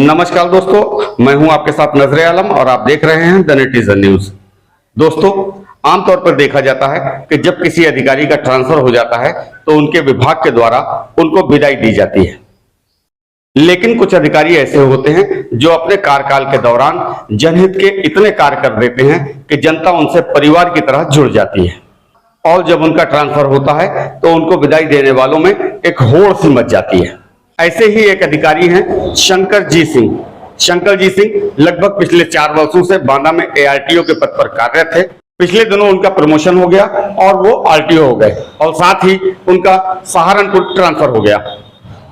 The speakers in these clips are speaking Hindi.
नमस्कार दोस्तों, मैं हूं आपके साथ नजरे आलम और आप देख रहे हैं द नेटिजन न्यूज। दोस्तों, आमतौर पर देखा जाता है कि जब किसी अधिकारी का ट्रांसफर हो जाता है तो उनके विभाग के द्वारा उनको विदाई दी जाती है। लेकिन कुछ अधिकारी ऐसे होते हैं जो अपने कार्यकाल के दौरान जनहित के इतने कार्य कर देते हैं कि जनता उनसे परिवार की तरह जुड़ जाती है और जब उनका ट्रांसफर होता है तो उनको विदाई देने वालों में एक होड़ सी मच जाती है। ऐसे ही एक अधिकारी हैं शंकर जी सिंह। शंकर जी सिंह लगभग पिछले 4 वर्षों से बांदा में ARTO के पद पर कार्यरत थे। पिछले दिनों उनका प्रमोशन हो गया और वो RTO हो गए और साथ ही उनका सहारनपुर ट्रांसफर हो गया।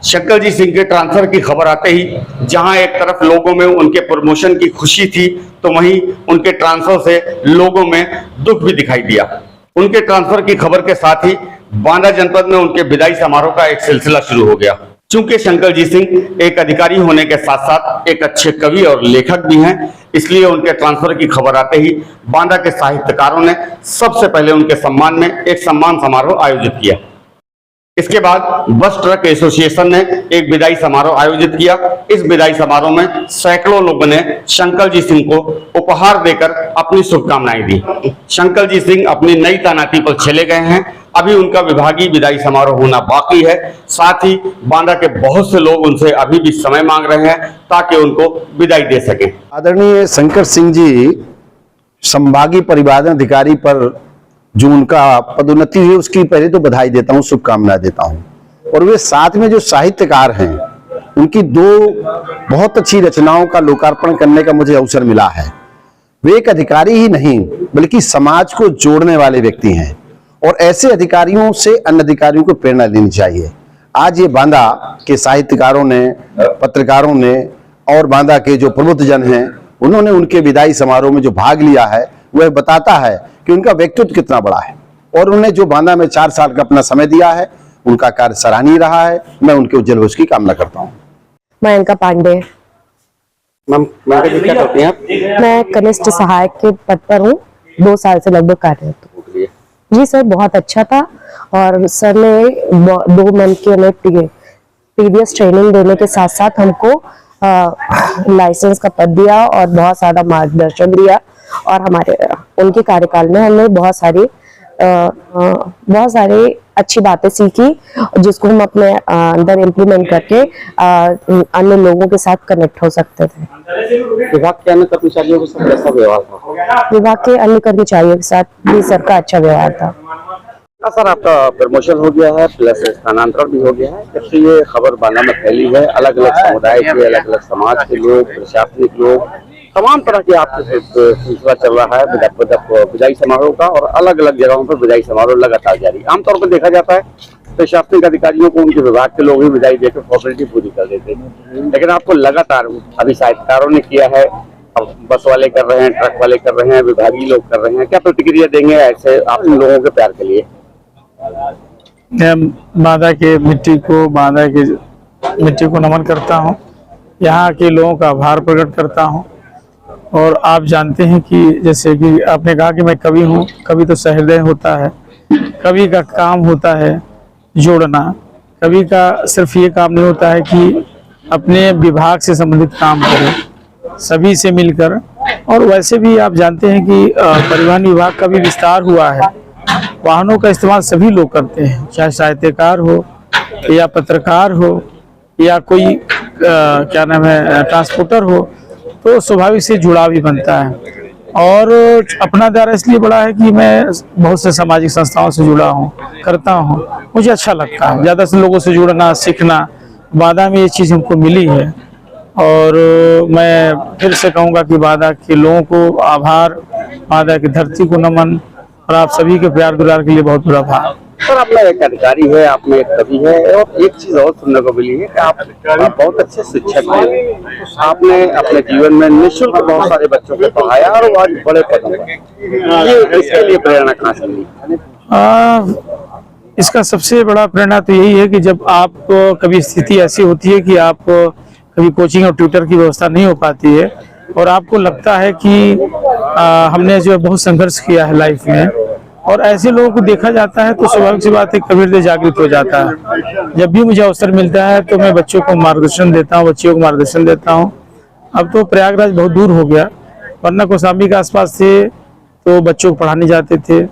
शंकर जी सिंह के ट्रांसफर की खबर आते ही जहां एक तरफ लोगों में उनके प्रमोशन की खुशी थी तो वहीं उनके ट्रांसफर से लोगों में दुख भी दिखाई दिया। उनके ट्रांसफर की खबर के साथ ही बांदा जनपद में उनके विदाई समारोह का एक सिलसिला शुरू हो गया। चूंकि शंकर जी सिंह एक अधिकारी होने के साथ साथ एक अच्छे कवि और लेखक भी हैं, इसलिए उनके ट्रांसफर की खबर आते ही बांदा के साहित्यकारों ने सबसे पहले उनके सम्मान में एक सम्मान समारोह आयोजित किया। इसके बाद बस ट्रक एसोसिएशन ने एक विदाई समारोह आयोजित किया। इस विदाई समारोह में सैकड़ों लोगों ने शंकर जी सिंह को उपहार देकर अपनी शुभकामनाएं दी। शंकर जी सिंह अपनी नई तैनाती पर चले गए हैं। अभी उनका विभागीय विदाई समारोह होना बाकी है। साथ ही बांदा के बहुत से लोग उनसे अभी भी समय मांग रहे हैं ताकि उनको विदाई दे सके। आदरणीय शंकर सिंह जी संभागीय परिवहन अधिकारी पर जो उनका पदोन्नति हुई उसकी पहले तो बधाई देता हूँ, शुभकामनाएं देता हूँ। और वे साथ में जो साहित्यकार हैं उनकी 2 बहुत अच्छी रचनाओं का लोकार्पण करने का मुझे अवसर मिला है। वे एक अधिकारी ही नहीं बल्कि समाज को जोड़ने वाले व्यक्ति हैं और ऐसे अधिकारियों से अन्य अधिकारियों को प्रेरणा लेनी चाहिए। आज ये बांदा के साहित्यकारों ने, पत्रकारों ने और बांदा के जो प्रबुद्ध जन हैं उन्होंने उनके विदाई समारोह में जो भाग लिया है वह बताता है कि उनका व्यक्तित्व कितना बड़ा है और उन्होंने जो बांदा में 4 साल का अपना समय दिया है उनका कार्य सराहनीय रहा है। मैं उनके उज्जवल भविष्य की कामना करता हूँ। मयंका पांडे। मैं कनिष्ठ सहायक के पद पर हूँ, 2 साल से लगभग कार्यरत हूँ। जी सर, बहुत अच्छा था और सर ने 2 मंथ की हमें प्रीवियस ट्रेनिंग देने के साथ साथ हमको लाइसेंस का पद दिया और बहुत सारा मार्गदर्शन दिया और हमारे उनके कार्यकाल में हमने बहुत सारी अच्छी बातें सीखी जिसको हम अपने अंदर इम्प्लीमेंट करके अन्य लोगों के साथ कनेक्ट हो सकते थे। विभाग के अन्य कर्मचारियों के साथ कैसा व्यवहार था? विभाग के अन्य कर्मचारियों के साथ भी सर का अच्छा व्यवहार था। सर, आपका प्रमोशन हो गया है प्लस स्थानांतरण भी हो गया है। जब से ये खबर बांदा में फैली है, अलग अलग समुदाय के, अलग अलग समाज के लोग, प्रशासनिक लोग, तमाम तरह के आपके सिलसिला चल रहा है विदाई समारोह का और अलग अलग जगहों पर विदाई समारोह लगातार जारी। आमतौर पर देखा जाता है प्रशासनिक अधिकारियों को उनके विभाग के लोग ही विदाई देकर फॉर्मेलिटी पूरी कर देते हैं, लेकिन आपको लगातार अभी साहित्यकारों ने किया है, अब बस वाले कर रहे हैं, ट्रक वाले कर रहे हैं, विभागीय लोग कर रहे हैं। क्या प्रतिक्रिया देंगे ऐसे आप लोगों के प्यार के लिए? बांदा के मिट्टी को नमन करता हूँ, यहाँ के लोगों का आभार प्रकट करता हूँ। और आप जानते हैं कि जैसे कि आपने कहा कि मैं कवि हूँ, कवि तो सहृदय होता है, कवि का काम होता है जोड़ना। कवि का सिर्फ ये काम नहीं होता है कि अपने विभाग से संबंधित काम करे, सभी से मिलकर। और वैसे भी आप जानते हैं कि परिवहन विभाग का भी विस्तार हुआ है, वाहनों का इस्तेमाल सभी लोग करते हैं, चाहे साहित्यकार हो या पत्रकार हो या कोई क्या नाम है ट्रांसपोर्टर हो, तो स्वाभाविक से जुड़ाव भी बनता है। और अपना दायरा इसलिए बड़ा है कि मैं बहुत से सामाजिक संस्थाओं से जुड़ा हूँ, करता हूँ, मुझे अच्छा लगता है ज़्यादा से लोगों से जुड़ना, सीखना। बांदा में ये चीज़ हमको मिली है और मैं फिर से कहूँगा कि बांदा के लोगों को आभार, बांदा की धरती को नमन और आप सभी के प्यार दुलार के लिए बहुत बड़ा आभार। सर, आप एक अधिकारी है, आप में एक कवि है और एक चीज और सुनने को मिली है कि आप बहुत अच्छे शिक्षक हैं। आपने अपने जीवन में निःशुल्क बहुत सारे बच्चों को पढ़ाया और वो आज बड़े पदों पर। ये इसके लिए प्रेरणा कहाँ से मिली? इसका सबसे बड़ा प्रेरणा तो यही है कि जब आप कभी स्थिति ऐसी होती है कि आप कभी कोचिंग और ट्यूटर की व्यवस्था नहीं हो पाती है और आपको लगता है कि हमने जो बहुत संघर्ष किया है लाइफ में और ऐसे लोगों को देखा जाता है तो स्वाभाविक सी बात है कबीर से जागृत हो जाता है। जब भी मुझे अवसर मिलता है तो मैं बच्चों को मार्गदर्शन देता हूँ, बच्चियों को मार्गदर्शन देता हूँ अब तो प्रयागराज बहुत दूर हो गया, वरना कौशाम्बी के आसपास थे तो बच्चों को पढ़ाने जाते थे,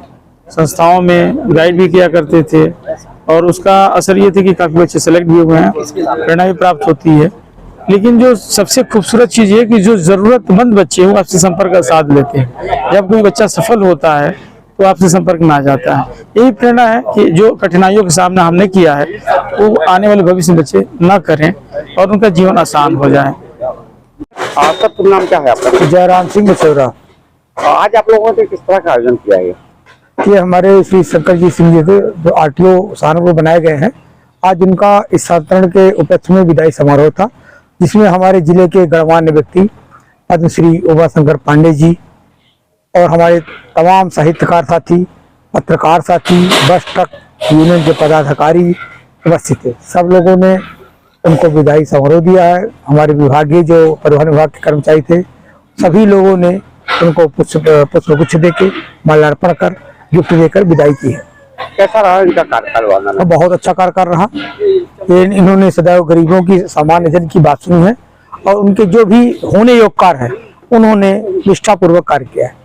संस्थाओं में गाइड भी किया करते थे, और उसका असर ये थे कि काफ़ी बच्चे सेलेक्ट भी हुए हैं, प्रेरणा भी प्राप्त होती है। लेकिन जो सबसे खूबसूरत चीज़ है कि जो ज़रूरतमंद बच्चे हैं वो आपसे संपर्क का साथ लेते हैं। जब कोई बच्चा सफल होता है तो आपसे संपर्क में आ जाता है। यही प्रेरणा है कि जो कठिनाइयों का सामना हमने किया है वो आने वाले भविष्य में बच्चे न करें और उनका जीवन आसान हो जाए। आपका पूरा नाम क्या है आपका? जयराम सिंह मछौरा। आज आप लोगों ने किस तरह का आयोजन किया है? ये हमारे श्री शंकर जी सिंह जी थे जो आरटीओ सहारनपुर बनाए गए हैं। आज उनका इस स्थानांतरण के उपलक्ष्य में विदाई समारोह था, जिसमें हमारे जिले के गणमान्य व्यक्ति पद्मश्री उमा शंकर पांडे जी और हमारे तमाम साहित्यकार साथी, पत्रकार साथी, बस ट्रक यूनियन के पदाधिकारी उपस्थित थे। सब लोगों ने उनको विदाई समारोह दिया है। हमारे विभागीय जो परिवहन विभाग के कर्मचारी थे सभी लोगों ने उनको पुष्पगुच्छ देके माल्यार्पण कर गिफ्ट देकर विदाई की है। कैसा रहा इनका कार्यकाल? बहुत अच्छा कार्य कर रहा। इन्होंने सदैव गरीबों की, सामान्य जन की बात सुनी है और उनके जो भी होने योग्य कार्य है उन्होंने निष्ठापूर्वक कार्य किया है।